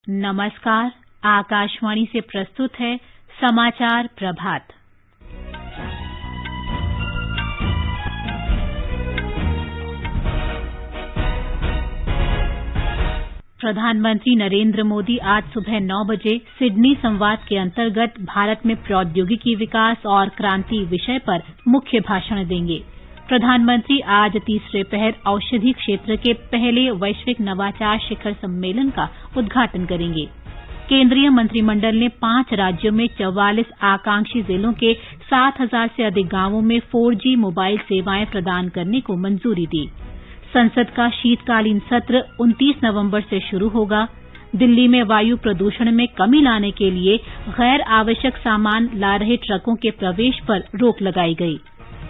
नमस्कार। आकाशवाणी से प्रस्तुत है समाचार प्रभात। प्रधानमंत्री नरेंद्र मोदी आज सुबह 9 बजे सिडनी संवाद के अंतर्गत भारत में प्रौद्योगिकी विकास और क्रांति विषय पर मुख्य भाषण देंगे। प्रधानमंत्री आज तीसरे पहर औषधि क्षेत्र के पहले वैश्विक नवाचार शिखर सम्मेलन का उद्घाटन करेंगे। केंद्रीय मंत्रिमंडल ने 5 राज्यों में 44 आकांक्षी जिलों के 7,000 से अधिक गांवों में 4G मोबाइल सेवाएं प्रदान करने को मंजूरी दी। संसद का शीतकालीन सत्र 29 नवंबर से शुरू होगा। दिल्ली में वायु प्रदूषण में कमी लाने के लिए गैर आवश्यक सामान ला रहे ट्रकों के प्रवेश पर रोक लगाई गई।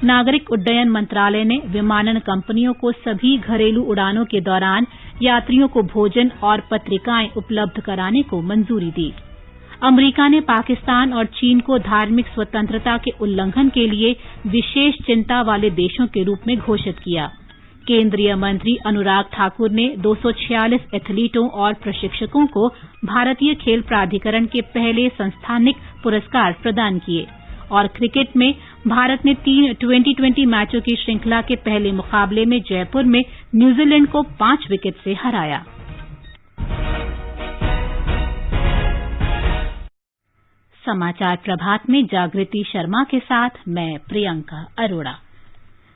नागरिक उड्डयन मंत्रालय ने विमानन कंपनियों को सभी घरेलू उड़ानों के दौरान यात्रियों को भोजन और पत्रिकाएं उपलब्ध कराने को मंजूरी दी। अमेरिका ने पाकिस्तान और चीन को धार्मिक स्वतंत्रता के उल्लंघन के लिए विशेष चिंता वाले देशों के रूप में घोषित किया। केंद्रीय मंत्री अनुराग ठाकुर ने 246 एथलीटों और प्रशिक्षकों को भारतीय खेल प्राधिकरण के पहले संस्थानिक पुरस्कार प्रदान किए। और क्रिकेट में भारत ने 3 2020 मैचों की श्रृंखला के पहले मुकाबले में जयपुर में न्यूजीलैंड को 5 विकेट से हराया। समाचार प्रभात में जागृति शर्मा के साथ मैं प्रियंका अरोड़ा।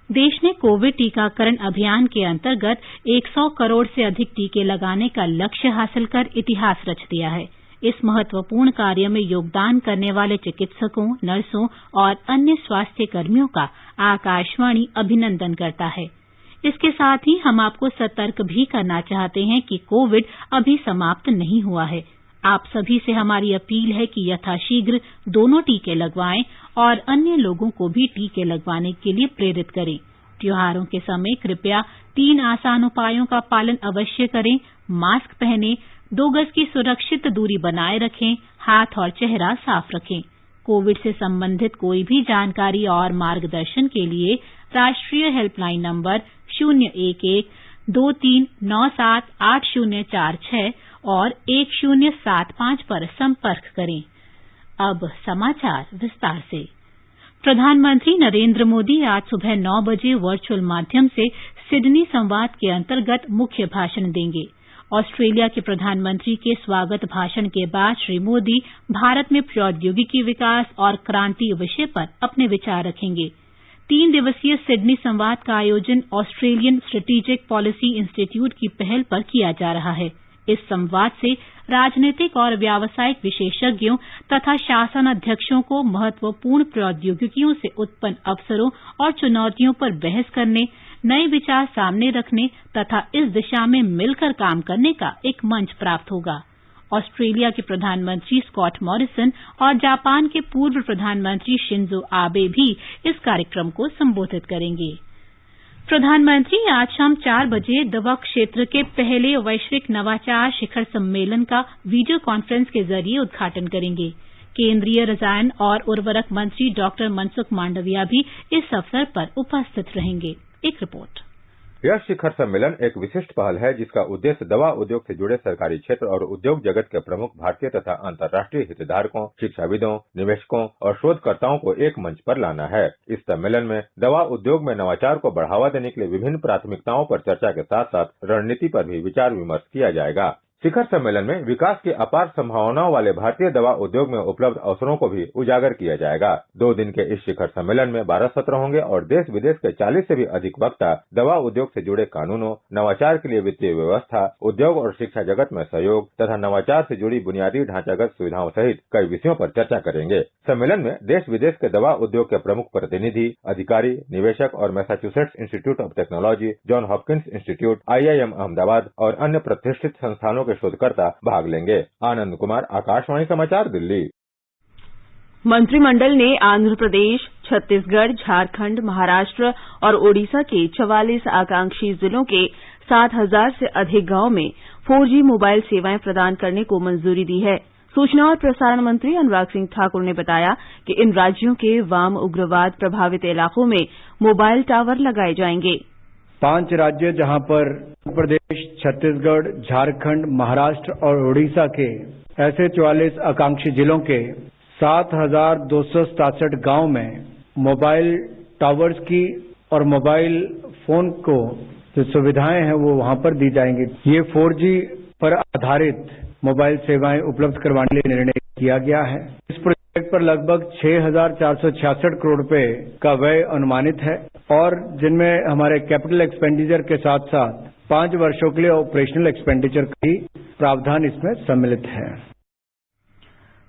देश ने कोविड टीकाकरण अभियान के अंतर्गत 100 करोड़ से अधिक टीके लगाने का लक्ष्य हासिल कर इतिहास रच दिया है। इस महत्वपूर्ण कार्य में योगदान करने वाले चिकित्सकों, नर्सों और अन्य स्वास्थ्य कर्मियों का आकाशवाणी अभिनंदन करता है। इसके साथ ही हम आपको सतर्क भी करना चाहते हैं कि कोविड अभी समाप्त नहीं हुआ है। आप सभी से हमारी अपील है कि यथाशीघ्र दोनों टीके लगवाएं और अन्य लोगों को भी टीके लगवाने के लिए प्रेरित करें। त्योहारों के समय कृपया 3 आसान उपायों का पालन अवश्य करें। मास्क पहनें, 2 गज की सुरक्षित दूरी बनाए रखें, हाथ और चेहरा साफ रखें। कोविड से संबंधित कोई भी जानकारी और मार्गदर्शन के लिए राष्ट्रीय हेल्पलाइन नंबर 011-2397-8046 और 1075 पर संपर्क करें। अब समाचार विस्तार से। प्रधानमंत्री नरेंद्र मोदी आज सुबह 9 बजे वर्चुअल माध्यम से सिडनी संवाद के अंतर्गत मुख्य भाषण देंगे। ऑस्ट्रेलिया के प्रधानमंत्री के स्वागत भाषण के बाद श्री मोदी भारत में प्रौद्योगिकी विकास और क्रांति विषय पर अपने विचार रखेंगे। 3 दिवसीय सिडनी संवाद का आयोजन ऑस्ट्रेलियन स्ट्रेटेजिक पॉलिसी इंस्टीट्यूट की पहल पर किया जा रहा है। इस संवाद से राजनीतिक और व्यावसायिक विशेषज्ञों तथा शासन अध्यक्षों को महत्वपूर्ण प्रौद्योगिकियों से उत्पन्न अवसरों और चुनौतियों पर बहस करने, नए विचार सामने रखने तथा इस दिशा में मिलकर काम करने का एक मंच प्राप्त होगा। ऑस्ट्रेलिया के प्रधानमंत्री स्कॉट मॉरिसन और जापान के पूर्व प्रधानमंत्री शिंजो आबे भी इस कार्यक्रम को संबोधित करेंगे। प्रधानमंत्री आज शाम 4 बजे दवा क्षेत्र के पहले वैश्विक नवाचार शिखर सम्मेलन का वीडियो कॉन्फ्रेंस के जरिए उद्घाटन करेंगे। केंद्रीय रसायन और उर्वरक मंत्री डॉक्टर मनसुख मांडविया भी इस अवसर पर उपस्थित रहेंगे। एक रिपोर्ट। यह शिखर सम्मेलन एक विशिष्ट पहल है जिसका उद्देश्य दवा उद्योग से जुड़े सरकारी क्षेत्र और उद्योग जगत के प्रमुख भारतीय तथा अंतर्राष्ट्रीय हितधारकों, शिक्षाविदों, निवेशकों और शोधकर्ताओं को एक मंच पर लाना है। इस सम्मेलन में दवा उद्योग में नवाचार को बढ़ावा देने के लिए विभिन्न प्राथमिकताओं पर चर्चा के साथ साथ रणनीति पर भी विचार विमर्श किया जाएगा। शिखर सम्मेलन में विकास की अपार संभावनाओं वाले भारतीय दवा उद्योग में उपलब्ध अवसरों को भी उजागर किया जाएगा। 2 दिन के इस शिखर सम्मेलन में 12 सत्र होंगे और देश विदेश के 40 से भी अधिक वक्ता दवा उद्योग से जुड़े कानूनों, नवाचार के लिए वित्तीय व्यवस्था, उद्योग और शिक्षा जगत में सहयोग तथा नवाचार से जुड़ी बुनियादी ढांचागत सुविधाओं सहित कई विषयों पर चर्चा करेंगे। सम्मेलन में देश विदेश के दवा उद्योग के प्रमुख प्रतिनिधि, अधिकारी, निवेशक और Massachusetts institute of technology, John Hopkins institute, IIM Ahmedabad और अन्य प्रतिष्ठित संस्थानों के शोधकर्ता भाग लेंगे। आनंद कुमार, आकाशवाणी समाचार, दिल्ली। मंत्रिमंडल ने आंध्र प्रदेश, छत्तीसगढ़, झारखंड, महाराष्ट्र और ओडिशा के 44 आकांक्षी जिलों के 7,000 से अधिक गांवों में 4G मोबाइल सेवाएं प्रदान करने को मंजूरी दी है। सूचना और प्रसारण मंत्री अनुराग सिंह ठाकुर ने बताया कि इन राज्यों के वाम उग्रवाद प्रभावित इलाकों में मोबाइल टावर लगाए जाएंगे। 5 राज्य जहां पर उत्तर प्रदेश, छत्तीसगढ़, झारखंड, महाराष्ट्र और ओडिशा के ऐसे 44 आकांक्षी जिलों के 7,267 गांव में मोबाइल टावर्स की और मोबाइल फोन को जो सुविधाएं हैं वो वहां पर दी जाएंगी। ये 4G पर आधारित मोबाइल सेवाएं उपलब्ध करवाने के लिए निर्णय किया गया है। इस प्रोजेक्ट पर लगभग 6,466 करोड़ रुपए का व्यय अनुमानित है और जिनमें हमारे कैपिटल एक्सपेंडिचर के साथ साथ 5 वर्षों के लिए ऑपरेशनल एक्सपेंडिचर का भी प्रावधान इसमें सम्मिलित है।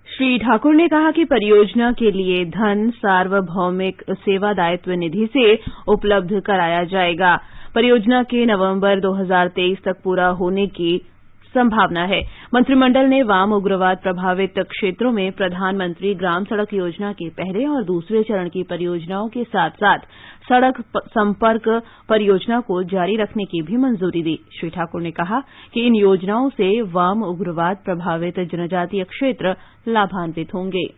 श्री ठाकुर ने कहा कि परियोजना के लिए धन सार्वभौमिक सेवा दायित्व निधि से उपलब्ध कराया जाएगा। परियोजना के नवंबर 2023 तक पूरा होने की संभावना है। मंत्रिमंडल ने वाम उग्रवाद प्रभावित क्षेत्रों में प्रधानमंत्री ग्राम सड़क योजना के पहले और दूसरे चरण की परियोजनाओं के साथ साथ सड़क संपर्क परियोजना को जारी रखने की भी मंजूरी दी। श्री ठाकुर ने कहा कि इन योजनाओं से वाम उग्रवाद प्रभावित जनजातीय क्षेत्र लाभान्वित होंगे।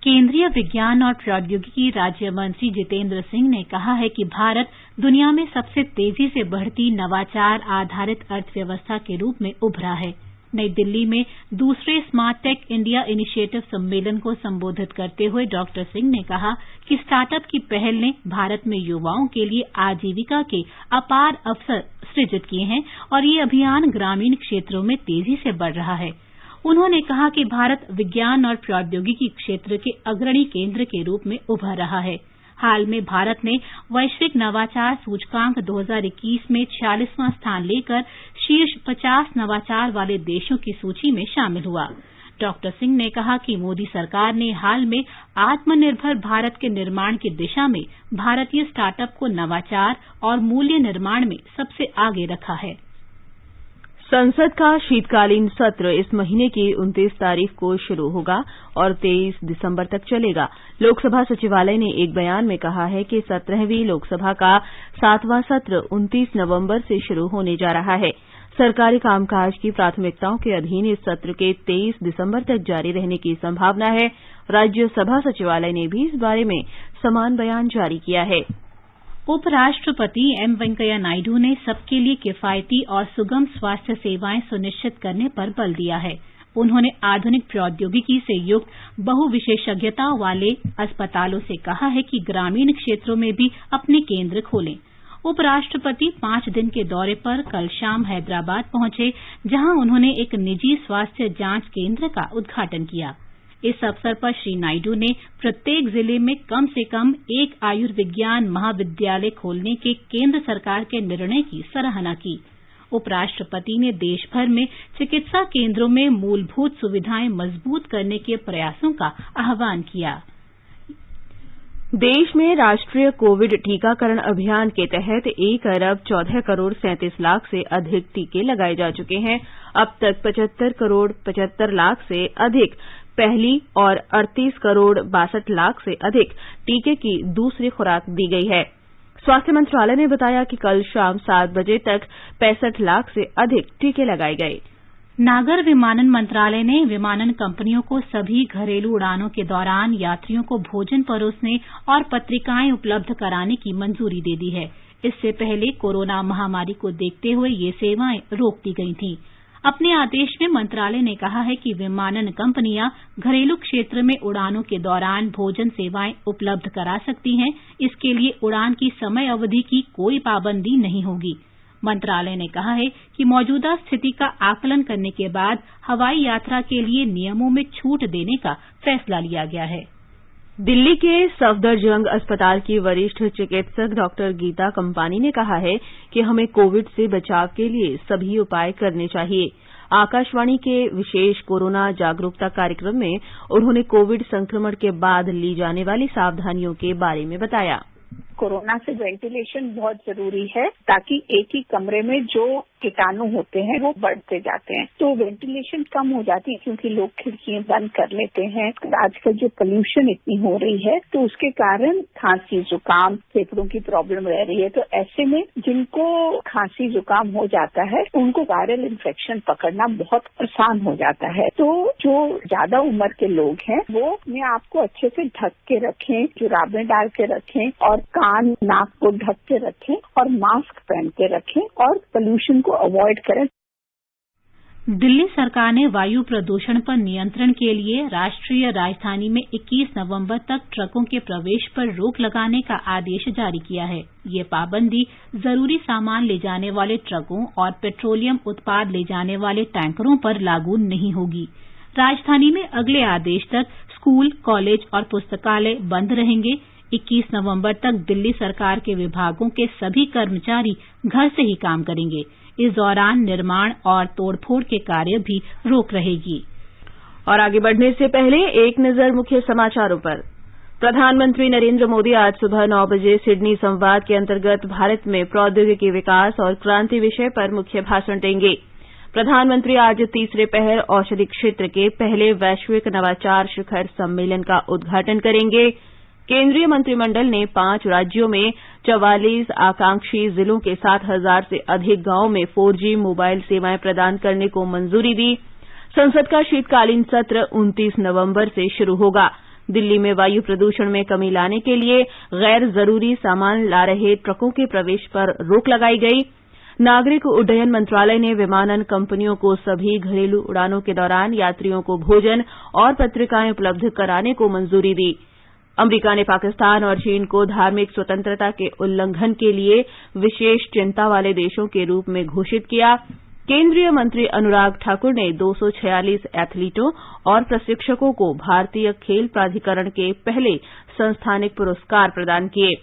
केंद्रीय विज्ञान और प्रौद्योगिकी राज्य मंत्री जितेंद्र सिंह ने कहा है कि भारत दुनिया में सबसे तेजी से बढ़ती नवाचार आधारित अर्थव्यवस्था के रूप में उभरा है। नई दिल्ली में दूसरे स्मार्ट टेक इंडिया इनिशिएटिव सम्मेलन को संबोधित करते हुए डॉक्टर सिंह ने कहा कि स्टार्टअप की पहल ने भारत में युवाओं के लिए आजीविका के अपार अवसर सृजित किए हैं और ये अभियान ग्रामीण क्षेत्रों में तेजी से बढ़ रहा है। उन्होंने कहा कि भारत विज्ञान और प्रौद्योगिकी क्षेत्र के अग्रणी केंद्र के रूप में उभर रहा है। हाल में भारत ने वैश्विक नवाचार सूचकांक 2021 में 46वां स्थान लेकर शीर्ष 50 नवाचार वाले देशों की सूची में शामिल हुआ। डॉक्टर सिंह ने कहा कि मोदी सरकार ने हाल में आत्मनिर्भर भारत के निर्माण की दिशा में भारतीय स्टार्टअप को नवाचार और मूल्य निर्माण में सबसे आगे रखा है। संसद का शीतकालीन सत्र इस महीने की 29 तारीख को शुरू होगा और 23 दिसंबर तक चलेगा। लोकसभा सचिवालय ने एक बयान में कहा है कि 17वीं लोकसभा का 7वां सत्र 29 नवंबर से शुरू होने जा रहा है। सरकारी कामकाज की प्राथमिकताओं के अधीन इस सत्र के 23 दिसंबर तक जारी रहने की संभावना है। राज्यसभा सचिवालय ने भी इस बारे में समान बयान जारी किया है। उपराष्ट्रपति एम वेंकैया नायडू ने सबके लिए किफायती और सुगम स्वास्थ्य सेवाएं सुनिश्चित करने पर बल दिया है। उन्होंने आधुनिक प्रौद्योगिकी से युक्त बहुविशेषज्ञताओं वाले अस्पतालों से कहा है कि ग्रामीण क्षेत्रों में भी अपने केंद्र खोलें। उपराष्ट्रपति 5 दिन के दौरे पर कल शाम हैदराबाद पहुंचे, जहां उन्होंने एक निजी स्वास्थ्य जांच केंद्र का उद्घाटन किया। इस अवसर पर श्री नायडू ने प्रत्येक जिले में कम से कम एक आयुर्विज्ञान महाविद्यालय खोलने के केंद्र सरकार के निर्णय की सराहना की। उपराष्ट्रपति ने देश भर में चिकित्सा केंद्रों में मूलभूत सुविधाएं मजबूत करने के प्रयासों का आह्वान किया। देश में राष्ट्रीय कोविड टीकाकरण अभियान के तहत 1,14,37,00,000 से अधिक टीके लगाए जा चुके हैं। अब तक 75,75,00,000 से अधिक पहली और 38,62,00,000 से अधिक टीके की दूसरी खुराक दी गई है। स्वास्थ्य मंत्रालय ने बताया कि कल शाम 7 बजे तक 65 लाख से अधिक टीके लगाए गए। नागर विमानन मंत्रालय ने विमानन कंपनियों को सभी घरेलू उड़ानों के दौरान यात्रियों को भोजन परोसने और पत्रिकाएं उपलब्ध कराने की मंजूरी दे दी है। इससे पहले कोरोना महामारी को देखते हुए ये सेवाएं रोक दी गई थीं। अपने आदेश में मंत्रालय ने कहा है कि विमानन कंपनियां घरेलू क्षेत्र में उड़ानों के दौरान भोजन सेवाएं उपलब्ध करा सकती हैं। इसके लिए उड़ान की समय अवधि की कोई पाबंदी नहीं होगी। मंत्रालय ने कहा है कि मौजूदा स्थिति का आकलन करने के बाद हवाई यात्रा के लिए नियमों में छूट देने का फैसला लिया गया है। दिल्ली के सफदरजंग अस्पताल की वरिष्ठ चिकित्सक डॉक्टर गीता कंपानी ने कहा है कि हमें कोविड से बचाव के लिए सभी उपाय करने चाहिए। आकाशवाणी के विशेष कोरोना जागरूकता कार्यक्रम में उन्होंने कोविड संक्रमण के बाद ली जाने वाली सावधानियों के बारे में बताया। कोरोना से वेंटिलेशन बहुत जरूरी है ताकि एक ही कमरे में जो कीटाणु होते हैं वो बढ़ते जाते हैं, तो वेंटिलेशन कम हो जाती है क्योंकि लोग खिड़कियां बंद कर लेते हैं। आजकल जो पोल्यूशन इतनी हो रही है तो उसके कारण खांसी जुकाम फेफड़ों की प्रॉब्लम रह रही है। तो ऐसे में जिनको खांसी जुकाम हो जाता है उनको वायरल इन्फेक्शन पकड़ना बहुत आसान हो जाता है। तो जो ज्यादा उम्र के लोग हैं वो अपने आप को अच्छे से ढक के रखें, जुराबें डाल के रखें और कान कान नाक को ढक के रखें और मास्क पहन के रखें और पोल्यूशन को अवॉइड करें। दिल्ली सरकार ने वायु प्रदूषण पर नियंत्रण के लिए राष्ट्रीय राजधानी में 21 नवंबर तक ट्रकों के प्रवेश पर रोक लगाने का आदेश जारी किया है। ये पाबंदी जरूरी सामान ले जाने वाले ट्रकों और पेट्रोलियम उत्पाद ले जाने वाले टैंकरों पर लागू नहीं होगी। राजधानी में अगले आदेश तक स्कूल, कॉलेज और पुस्तकालय बंद रहेंगे। 21 नवंबर तक दिल्ली सरकार के विभागों के सभी कर्मचारी घर से ही काम करेंगे। इस दौरान निर्माण और तोड़फोड़ के कार्य भी रोक रहेगी। और आगे बढ़ने से पहले एक नजर मुख्य समाचारों पर। प्रधानमंत्री नरेंद्र मोदी आज सुबह 9 बजे सिडनी संवाद के अंतर्गत भारत में प्रौद्योगिकी विकास और क्रांति विषय पर मुख्य भाषण देंगे। प्रधानमंत्री आज तीसरे पहर औषधि क्षेत्र के पहले वैश्विक नवाचार शिखर सम्मेलन का उद्घाटन करेंगे। केंद्रीय मंत्रिमंडल ने 5 राज्यों में 44 आकांक्षी जिलों के 7,000 से अधिक गांवों में 4G मोबाइल सेवाएं प्रदान करने को मंजूरी दी। संसद का शीतकालीन सत्र 29 नवंबर से शुरू होगा। दिल्ली में वायु प्रदूषण में कमी लाने के लिए गैर जरूरी सामान ला रहे ट्रकों के प्रवेश पर रोक लगाई गई। नागरिक उड्डयन मंत्रालय ने विमानन कंपनियों को सभी घरेलू उड़ानों के दौरान यात्रियों को भोजन और पत्रिकाएं उपलब्ध कराने को मंजूरी दी। अमेरिका ने पाकिस्तान और चीन को धार्मिक स्वतंत्रता के उल्लंघन के लिए विशेष चिंता वाले देशों के रूप में घोषित किया। केंद्रीय मंत्री अनुराग ठाकुर ने 246 एथलीटों और प्रशिक्षकों को भारतीय खेल प्राधिकरण के पहले संस्थानिक पुरस्कार प्रदान किए।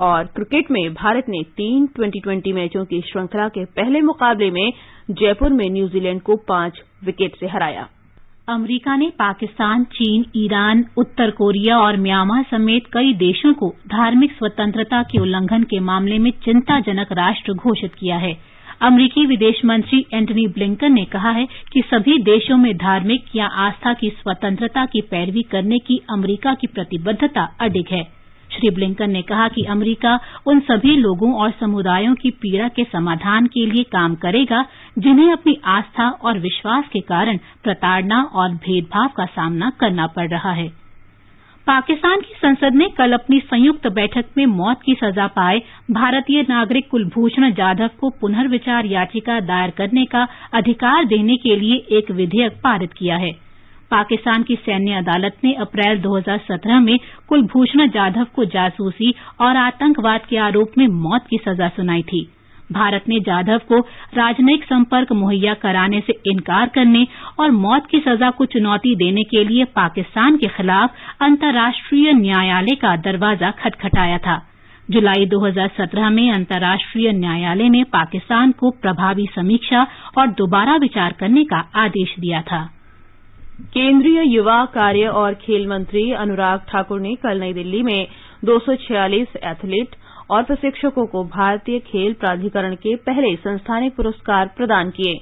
और क्रिकेट में भारत ने 3 2020 मैचों की श्रृंखला के पहले मुकाबले में जयपुर में न्यूजीलैंड को 5 विकेट से हराया। अमेरिका ने पाकिस्तान, चीन, ईरान, उत्तर कोरिया और म्यांमार समेत कई देशों को धार्मिक स्वतंत्रता के उल्लंघन के मामले में चिंताजनक राष्ट्र घोषित किया है। अमेरिकी विदेश मंत्री एंटनी ब्लिंकन ने कहा है कि सभी देशों में धार्मिक या आस्था की स्वतंत्रता की पैरवी करने की अमेरिका की प्रतिबद्धता अडिग है। श्री ब्लिंकन ने कहा कि अमेरिका उन सभी लोगों और समुदायों की पीड़ा के समाधान के लिए काम करेगा जिन्हें अपनी आस्था और विश्वास के कारण प्रताड़ना और भेदभाव का सामना करना पड़ रहा है। पाकिस्तान की संसद ने कल अपनी संयुक्त बैठक में मौत की सजा पाए भारतीय नागरिक कुलभूषण जाधव को पुनर्विचार याचिका दायर करने का अधिकार देने के लिए एक विधेयक पारित किया है। पाकिस्तान की सैन्य अदालत ने अप्रैल 2017 में कुलभूषण जाधव को जासूसी और आतंकवाद के आरोप में मौत की सजा सुनाई थी। भारत ने जाधव को राजनयिक संपर्क मुहैया कराने से इनकार करने और मौत की सजा को चुनौती देने के लिए पाकिस्तान के खिलाफ अंतर्राष्ट्रीय न्यायालय का दरवाजा खटखटाया था। जुलाई 2017 में अंतर्राष्ट्रीय न्यायालय ने पाकिस्तान को प्रभावी समीक्षा और दोबारा विचार करने का आदेश दिया था। केंद्रीय युवा कार्य और खेल मंत्री अनुराग ठाकुर ने कल नई दिल्ली में 246 एथलीट और प्रशिक्षकों को भारतीय खेल प्राधिकरण के पहले संस्थानिक पुरस्कार प्रदान किए।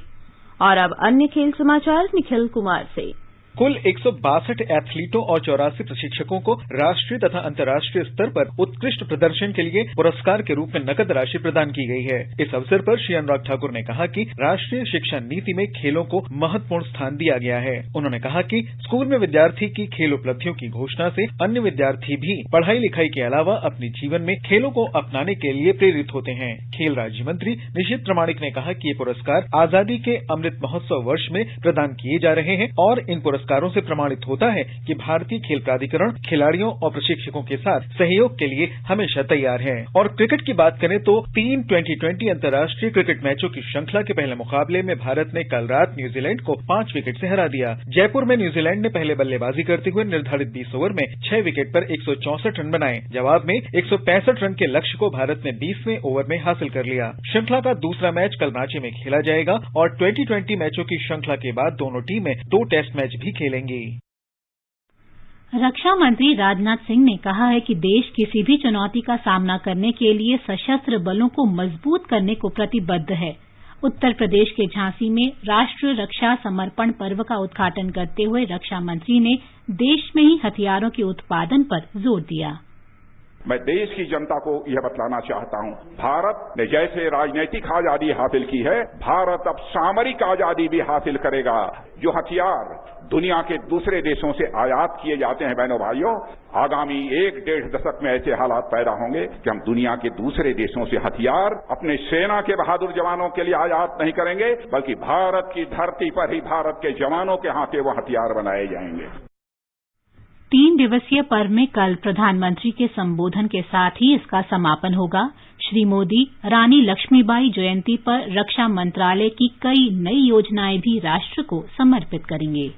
और अब अन्य खेल समाचार निखिल कुमार से। कुल 162 एथलीटों और 84 प्रशिक्षकों को राष्ट्रीय तथा अंतर्राष्ट्रीय स्तर पर उत्कृष्ट प्रदर्शन के लिए पुरस्कार के रूप में नकद राशि प्रदान की गई है। इस अवसर पर श्री अनुराग ठाकुर ने कहा कि राष्ट्रीय शिक्षा नीति में खेलों को महत्वपूर्ण स्थान दिया गया है। उन्होंने कहा कि स्कूल में विद्यार्थी की खेल उपलब्धियों की घोषणा से अन्य विद्यार्थी भी पढ़ाई लिखाई के अलावा अपने जीवन में खेलों को अपनाने के लिए प्रेरित होते हैं। खेल राज्य मंत्री निशित प्रामाणिक ने कहा कि ये पुरस्कार आजादी के अमृत महोत्सव वर्ष में प्रदान किए जा रहे हैं और इन पुरस्कारों से प्रमाणित होता है कि भारतीय खेल प्राधिकरण खिलाड़ियों और प्रशिक्षकों के साथ सहयोग के लिए हमेशा तैयार है। और क्रिकेट की बात करें तो 3 2020 अंतर्राष्ट्रीय क्रिकेट मैचों की श्रृंखला के पहले मुकाबले में भारत ने कल रात न्यूजीलैंड को 5 विकेट से हरा दिया। जयपुर में न्यूजीलैंड ने पहले बल्लेबाजी करते हुए निर्धारित 20 ओवर में 6 विकेट पर 164 रन बनाए। जवाब में 165 रन के लक्ष्य को भारत ने 20वें ओवर में हासिल कर लिया। श्रृंखला का दूसरा मैच कल रांची में खेला जाएगा और 2020 मैचों की श्रृंखला के बाद दोनों टीमें 2 टेस्ट मैच भी खेलेंगी। रक्षा मंत्री राजनाथ सिंह ने कहा है कि देश किसी भी चुनौती का सामना करने के लिए सशस्त्र बलों को मजबूत करने को प्रतिबद्ध है। उत्तर प्रदेश के झांसी में राष्ट्र रक्षा समर्पण पर्व का उद्घाटन करते हुए रक्षा मंत्री ने देश में ही हथियारों के उत्पादन पर जोर दिया। मैं देश की जनता को यह बतलाना चाहता हूं, भारत ने जैसे राजनीतिक आजादी हासिल की है, भारत अब सामरिक आजादी भी हासिल करेगा। जो हथियार दुनिया के दूसरे देशों से आयात किए जाते हैं, बहनों भाइयों, आगामी 1-1.5 दशक में ऐसे हालात पैदा होंगे कि हम दुनिया के दूसरे देशों से हथियार अपने सेना के बहादुर जवानों के लिए आयात नहीं करेंगे, बल्कि भारत की धरती पर ही भारत के जवानों के हाथे वो हथियार बनाए जाएंगे। 3 दिवसीय पर्व में कल प्रधानमंत्री के संबोधन के साथ ही इसका समापन होगा। श्री मोदी रानी लक्ष्मीबाई जयंती पर रक्षा मंत्रालय की कई नई योजनाएं भी राष्ट्र को समर्पित करेंगे।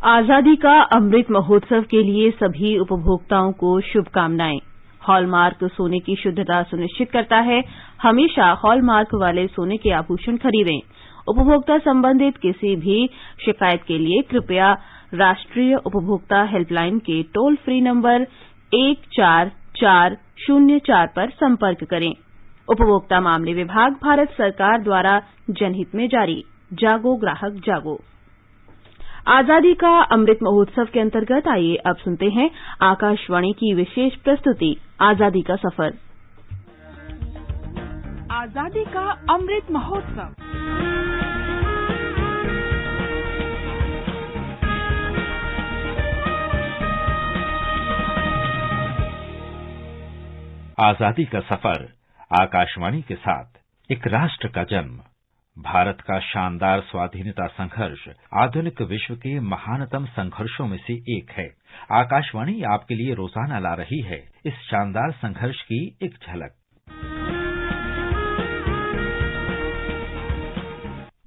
आजादी का अमृत महोत्सव के लिए सभी उपभोक्ताओं को शुभकामनाएं। हॉलमार्क सोने की शुद्धता सुनिश्चित करता है। हमेशा हॉलमार्क वाले सोने के आभूषण खरीदें। उपभोक्ता संबंधित किसी भी शिकायत के लिए कृपया राष्ट्रीय उपभोक्ता हेल्पलाइन के टोल फ्री नंबर 14404 पर संपर्क करें। उपभोक्ता मामले विभाग, भारत सरकार द्वारा जनहित में जारी। जागो ग्राहक जागो। आजादी का अमृत महोत्सव के अंतर्गत आइए अब सुनते हैं आकाशवाणी की विशेष प्रस्तुति आजादी का सफर। आजादी का अमृत महोत्सव। आजादी का सफर आकाशवाणी के साथ एक राष्ट्र का जन्म, भारत का शानदार स्वाधीनता संघर्ष आधुनिक विश्व के महानतम संघर्षों में से एक है। आकाशवाणी आपके लिए रोजाना ला रही है इस शानदार संघर्ष की एक झलक।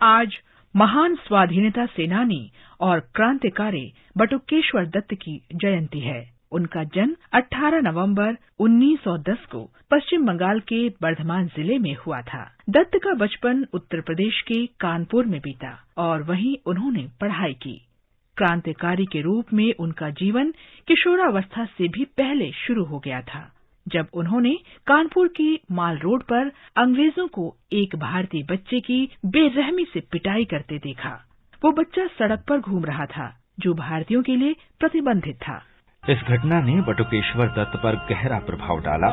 आज महान स्वाधीनता सेनानी और क्रांतिकारी बटुकेश्वर दत्त की जयंती है। उनका जन्म 18 नवंबर 1910 को पश्चिम बंगाल के बर्धमान जिले में हुआ था। दत्त का बचपन उत्तर प्रदेश के कानपुर में बीता और वहीं उन्होंने पढ़ाई की। क्रांतिकारी के रूप में उनका जीवन किशोरावस्था से भी पहले शुरू हो गया था, जब उन्होंने कानपुर के माल रोड पर अंग्रेजों को एक भारतीय बच्चे की बेरहमी से पिटाई करते देखा। वो बच्चा सड़क पर घूम रहा था, जो भारतीयों के लिए प्रतिबंधित था। इस घटना ने बटुकेश्वर दत्त पर गहरा प्रभाव डाला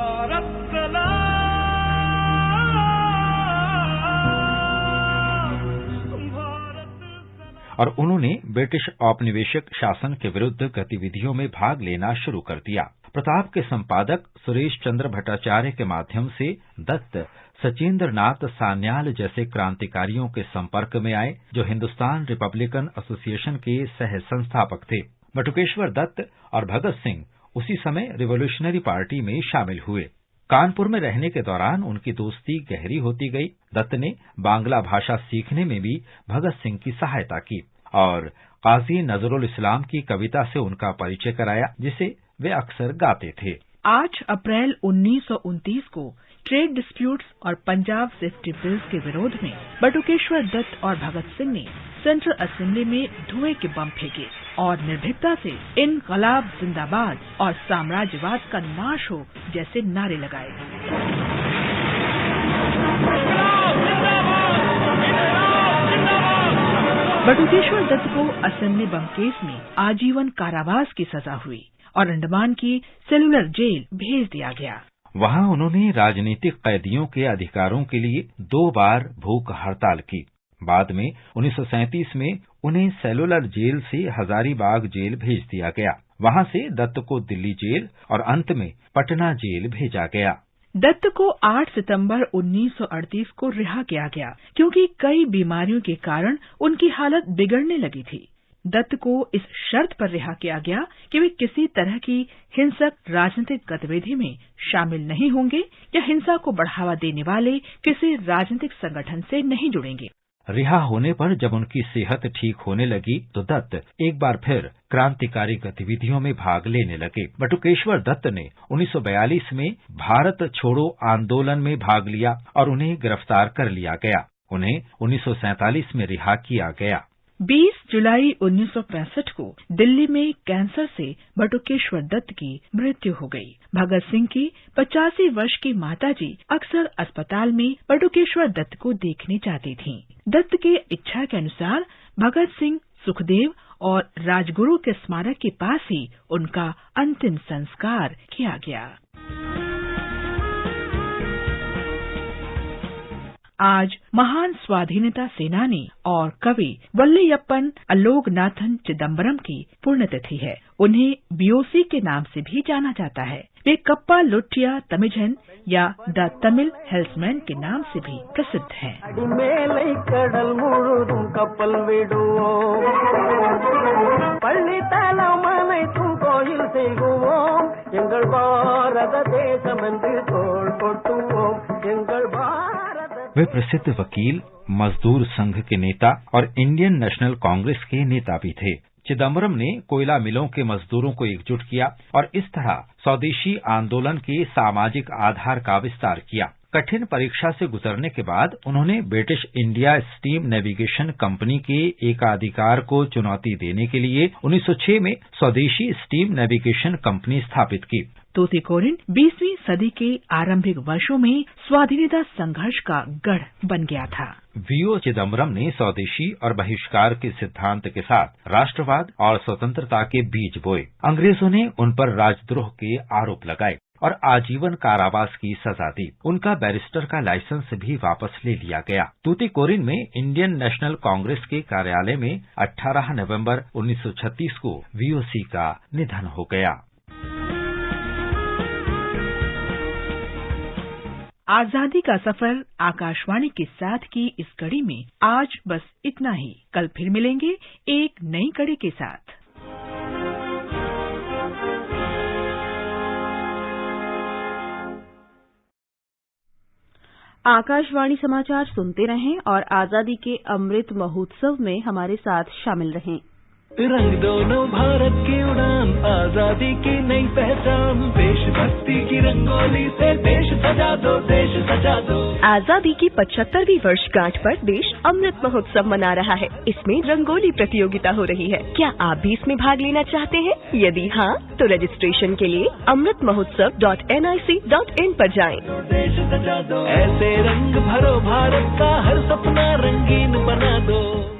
और उन्होंने ब्रिटिश औपनिवेशिक शासन के विरुद्ध गतिविधियों में भाग लेना शुरू कर दिया। प्रताप के संपादक सुरेश चंद्र भट्टाचार्य के माध्यम से दत्त सचेंद्र नाथ सान्याल जैसे क्रांतिकारियों के संपर्क में आए, जो हिंदुस्तान रिपब्लिकन एसोसिएशन के सह संस्थापक थे। बटुकेश्वर दत्त और भगत सिंह उसी समय रिवॉल्यूशनरी पार्टी में शामिल हुए। कानपुर में रहने के दौरान उनकी दोस्ती गहरी होती गई। दत्त ने बांग्ला भाषा सीखने में भी भगत सिंह की सहायता की और काजी नजरुल इस्लाम की कविता से उनका परिचय कराया, जिसे वे अक्सर गाते थे। 8 अप्रैल 1929 को ट्रेड डिस्प्यूट्स और पंजाब सेफ्टी बिल्स के विरोध में बटुकेश्वर दत्त और भगत सिंह ने सेंट्रल असेंबली में धुएं के बम फेंके और निर्भीकता से इनकलाब जिंदाबाद और साम्राज्यवाद का नाश हो जैसे नारे लगाए। बटुकेश्वर दत्त को असेंबली बम केस में आजीवन कारावास की सजा हुई और अंडमान की सेलुलर जेल भेज दिया गया। वहां उन्होंने राजनीतिक कैदियों के अधिकारों के लिए 2 बार भूख हड़ताल की। बाद में 1937 में उन्हें सेलुलर जेल से हजारीबाग जेल भेज दिया गया। वहां से दत्त को दिल्ली जेल और अंत में पटना जेल भेजा गया। दत्त को 8 सितंबर 1938 को रिहा किया गया, क्योंकि कई बीमारियों के कारण उनकी हालत बिगड़ने लगी थी। दत्त को इस शर्त पर रिहा किया गया कि वे किसी तरह की हिंसक राजनीतिक गतिविधि में शामिल नहीं होंगे या हिंसा को बढ़ावा देने वाले किसी राजनीतिक संगठन से नहीं जुड़ेंगे। रिहा होने पर जब उनकी सेहत ठीक होने लगी तो दत्त एक बार फिर क्रांतिकारी गतिविधियों में भाग लेने लगे। बटुकेश्वर दत्त ने 1942 में भारत छोड़ो आंदोलन में भाग लिया और उन्हें गिरफ्तार कर लिया गया। उन्हें 1947 में रिहा किया गया। 20 जुलाई 1965 को दिल्ली में कैंसर से बटुकेश्वर दत्त की मृत्यु हो गई। भगत सिंह की 85 वर्ष की माताजी अक्सर अस्पताल में बटुकेश्वर दत्त को देखने जाती थीं। दत्त के इच्छा के अनुसार भगत सिंह, सुखदेव और राजगुरु के स्मारक के पास ही उनका अंतिम संस्कार किया गया। आज महान स्वाधीनता सेनानी और कवि वल्लयप्पन अलोकनाथन चिदम्बरम की पुण्यतिथि है। उन्हें बीओसी के नाम से भी जाना जाता है। वे कप्पा लुट्टिया तमिझन या द तमिल हेल्समैन के नाम से भी प्रसिद्ध हैं। वे प्रसिद्ध वकील, मजदूर संघ के नेता और इंडियन नेशनल कांग्रेस के नेता भी थे। चिदम्बरम ने कोयला मिलों के मजदूरों को एकजुट किया और इस तरह स्वदेशी आंदोलन के सामाजिक आधार का विस्तार किया। कठिन परीक्षा से गुजरने के बाद उन्होंने British India steam navigation company के एकाधिकार को चुनौती देने के लिए 1906 में स्वदेशी स्टीम नेविगेशन कंपनी स्थापित की। तूतीकोरिन 20वीं सदी के आरंभिक वर्षों में स्वाधीनता संघर्ष का गढ़ बन गया था। वीओ चिदम्बरम ने स्वदेशी और बहिष्कार के सिद्धांत के साथ राष्ट्रवाद और स्वतंत्रता के बीज बोए। अंग्रेजों ने उन पर राजद्रोह के आरोप लगाए और आजीवन कारावास की सजा दी। उनका बैरिस्टर का लाइसेंस भी वापस ले लिया गया। तूतीकोरिन में इंडियन नेशनल कांग्रेस के कार्यालय में 18 नवंबर 1936 को वीओसी का निधन हो गया। आजादी का सफर आकाशवाणी के साथ की इस कड़ी में आज बस इतना ही। कल फिर मिलेंगे एक नई कड़ी के साथ। आकाशवाणी समाचार सुनते रहें और आजादी के अमृत महोत्सव में हमारे साथ शामिल रहें। रंग दोनों भारत की उड़ान, आजादी की नई पहचान, देशभक्ति की रंगोली से देश सजा दो, देश सजा दो। आजादी की 75वीं वर्षगांठ पर देश अमृत महोत्सव मना रहा है। इसमें रंगोली प्रतियोगिता हो रही है। क्या आप भी इसमें भाग लेना चाहते हैं? यदि हाँ, तो रजिस्ट्रेशन के लिए amritmahotsav.nic.in पर जाएं। देश सजा दो, ऐसे रंग भरो भारत का, हर सपना रंगीन बना दो।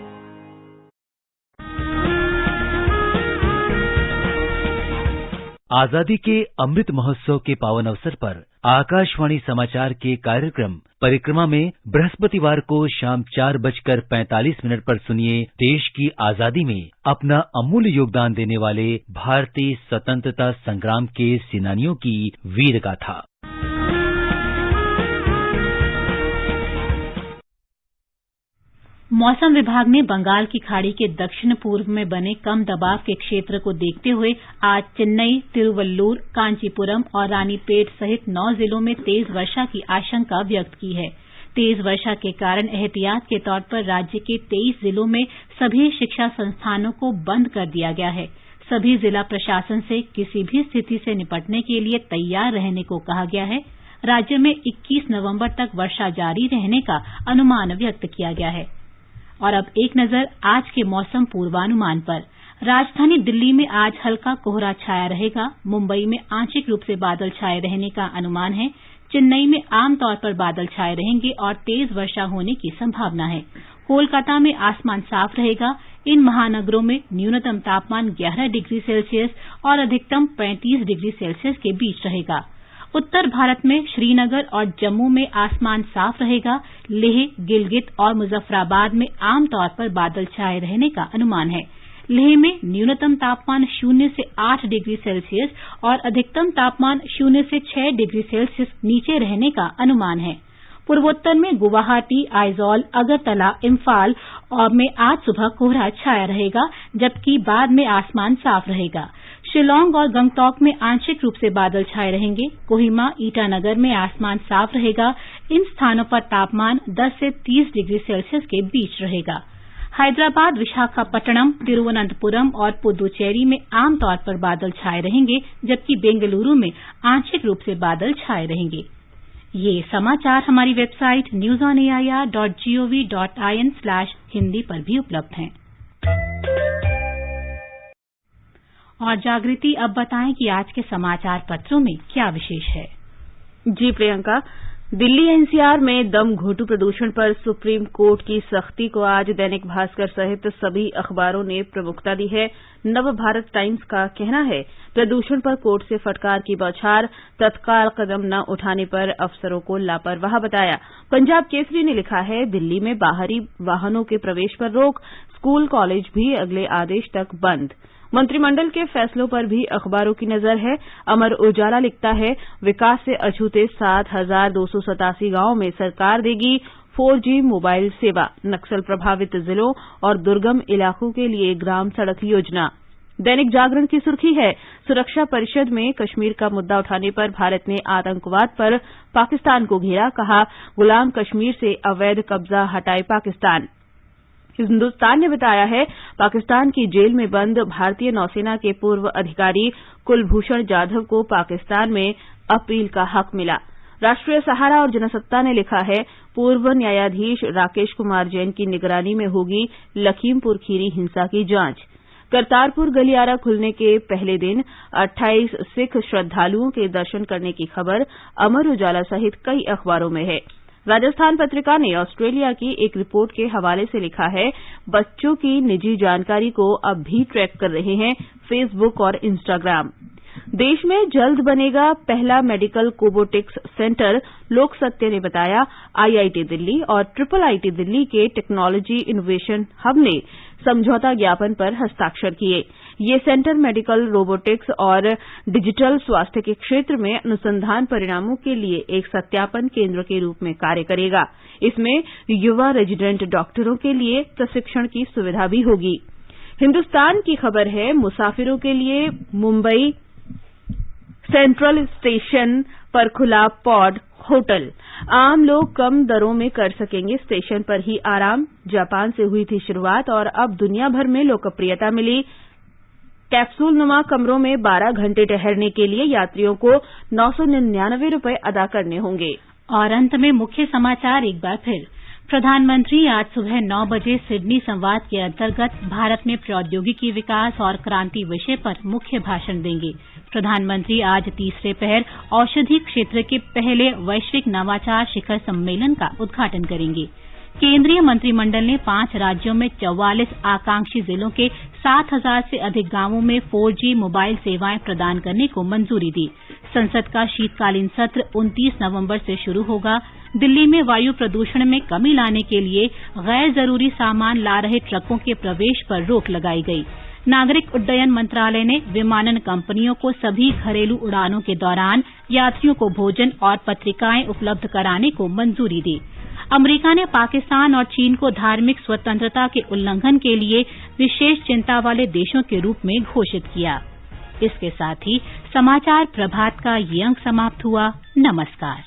आजादी के अमृत महोत्सव के पावन अवसर पर आकाशवाणी समाचार के कार्यक्रम परिक्रमा में बृहस्पतिवार को शाम 4:45 पर सुनिए देश की आजादी में अपना अमूल्य योगदान देने वाले भारतीय स्वतंत्रता संग्राम के सेनानियों की वीर गाथा। मौसम विभाग ने बंगाल की खाड़ी के दक्षिण पूर्व में बने कम दबाव के क्षेत्र को देखते हुए आज चेन्नई, तिरुवल्लुर, कांचीपुरम और रानीपेट सहित 9 जिलों में तेज वर्षा की आशंका व्यक्त की है। तेज वर्षा के कारण एहतियात के तौर पर राज्य के 23 जिलों में सभी शिक्षा संस्थानों को बंद कर दिया गया है। सभी जिला प्रशासन से किसी भी स्थिति से निपटने के लिए तैयार रहने को कहा गया है। राज्य में 21 नवंबर तक वर्षा जारी रहने का अनुमान व्यक्त किया गया है। और अब एक नजर आज के मौसम पूर्वानुमान पर। राजधानी दिल्ली में आज हल्का कोहरा छाया रहेगा। मुंबई में आंशिक रूप से बादल छाए रहने का अनुमान है। चेन्नई में आमतौर पर बादल छाए रहेंगे और तेज वर्षा होने की संभावना है। कोलकाता में आसमान साफ रहेगा। इन महानगरों में न्यूनतम तापमान 11 डिग्री सेल्सियस और अधिकतम 35 डिग्री सेल्सियस के बीच रहेगा। उत्तर भारत में श्रीनगर और जम्मू में आसमान साफ रहेगा। लेह, गिलगित और मुजफ्फराबाद में आमतौर पर बादल छाए रहने का अनुमान है। लेह में न्यूनतम तापमान 0 से 8 डिग्री सेल्सियस और अधिकतम तापमान 0 से 6 डिग्री सेल्सियस नीचे रहने का अनुमान है। पूर्वोत्तर में गुवाहाटी, आइजॉल, अगरतला, इम्फाल और में आज सुबह कोहरा छाया रहेगा, जबकि बाद में आसमान साफ रहेगा। शिलांग और गंगटोक में आंशिक रूप से बादल छाए रहेंगे। कोहिमा, ईटानगर में आसमान साफ रहेगा। इन स्थानों पर तापमान 10 से 30 डिग्री सेल्सियस के बीच रहेगा। हैदराबाद, विशाखापट्टनम, तिरुवनंतपुरम और पुदुचेरी में आमतौर पर बादल छाए रहेंगे, जबकि बेंगलुरु में आंशिक रूप से बादल छाए रहेंगे। ये समाचार हमारी वेबसाइट newsonair.gov.in/hindi पर भी उपलब्ध हैं। और जागृति, अब बताएं कि आज के समाचार पत्रों में क्या विशेष है। जी प्रियंका, दिल्ली एनसीआर में दम घोटू प्रदूषण पर सुप्रीम कोर्ट की सख्ती को आज दैनिक भास्कर सहित सभी अखबारों ने प्रमुखता दी है। नव भारत टाइम्स का कहना है, प्रदूषण पर कोर्ट से फटकार की बौछार, तत्काल कदम न उठाने पर अफसरों को लापरवाह बताया। पंजाब केसरी ने लिखा है, दिल्ली में बाहरी वाहनों के प्रवेश पर रोक, स्कूल कॉलेज भी अगले आदेश तक बंद। मंत्रिमंडल के फैसलों पर भी अखबारों की नजर है। अमर उजाला लिखता है, विकास से अछूते 7,287 गांवों में सरकार देगी 4G मोबाइल सेवा, नक्सल प्रभावित जिलों और दुर्गम इलाकों के लिए ग्राम सड़क योजना। दैनिक जागरण की सुर्खी है, सुरक्षा परिषद में कश्मीर का मुद्दा उठाने पर भारत ने आतंकवाद पर पाकिस्तान को घेरा, कहा गुलाम कश्मीर से अवैध कब्जा हटाए पाकिस्तान। हिंदुस्तान ने बताया है, पाकिस्तान की जेल में बंद भारतीय नौसेना के पूर्व अधिकारी कुलभूषण जाधव को पाकिस्तान में अपील का हक मिला। राष्ट्रीय सहारा और जनसत्ता ने लिखा है, पूर्व न्यायाधीश राकेश कुमार जैन की निगरानी में होगी लखीमपुर खीरी हिंसा की जांच। करतारपुर गलियारा खुलने के पहले दिन 28 सिख श्रद्धालुओं के दर्शन करने की खबर अमर उजाला सहित कई अखबारों में है। राजस्थान पत्रिका ने ऑस्ट्रेलिया की एक रिपोर्ट के हवाले से लिखा है, बच्चों की निजी जानकारी को अब भी ट्रैक कर रहे हैं फेसबुक और इंस्टाग्राम। देश में जल्द बनेगा पहला मेडिकल कोबोटिक्स सेंटर, लोक सत्य ने बताया। आईआईटी दिल्ली और IIIT दिल्ली के टेक्नोलॉजी इनोवेशन हब ने समझौता ज्ञापन पर हस्ताक्षर किए। ये सेंटर मेडिकल रोबोटिक्स और डिजिटल स्वास्थ्य के क्षेत्र में अनुसंधान परिणामों के लिए एक सत्यापन केंद्र के रूप में कार्य करेगा। इसमें युवा रेजिडेंट डॉक्टरों के लिए प्रशिक्षण की सुविधा भी होगी। हिंदुस्तान की खबर है, मुसाफिरों के लिए मुंबई सेंट्रल स्टेशन पर खुला पॉड होटल, आम लोग कम दरों में कर सकेंगे स्टेशन पर ही आराम। जापान से हुई थी शुरुआत और अब दुनिया भर में लोकप्रियता मिली। कैप्सूल नुमा कमरों में 12 घंटे ठहरने के लिए यात्रियों को 999 रुपए अदा करने होंगे। और अंत में मुख्य समाचार एक बार फिर। प्रधानमंत्री आज सुबह 9 बजे सिडनी संवाद के अंतर्गत भारत में प्रौद्योगिकी विकास और क्रांति विषय पर मुख्य भाषण देंगे। प्रधानमंत्री आज तीसरे पहर औषधि क्षेत्र के पहले वैश्विक नवाचार शिखर सम्मेलन का उद्घाटन करेंगे। केंद्रीय मंत्रिमंडल ने 5 राज्यों में 44 आकांक्षी जिलों के 7,000 से अधिक गांवों में 4G मोबाइल सेवाएं प्रदान करने को मंजूरी दी। संसद का शीतकालीन सत्र 29 नवंबर से शुरू होगा। दिल्ली में वायु प्रदूषण में कमी लाने के लिए गैर जरूरी सामान ला रहे ट्रकों के प्रवेश पर रोक लगाई गई। नागरिक उड्डयन मंत्रालय ने विमानन कंपनियों को सभी घरेलू उड़ानों के दौरान यात्रियों को भोजन और पत्रिकाएं उपलब्ध कराने को मंजूरी दी। अमेरिका ने पाकिस्तान और चीन को धार्मिक स्वतंत्रता के उल्लंघन के लिए विशेष चिंता वाले देशों के रूप में घोषित किया। इसके साथ ही समाचार प्रभात का ये अंक समाप्त हुआ। नमस्कार।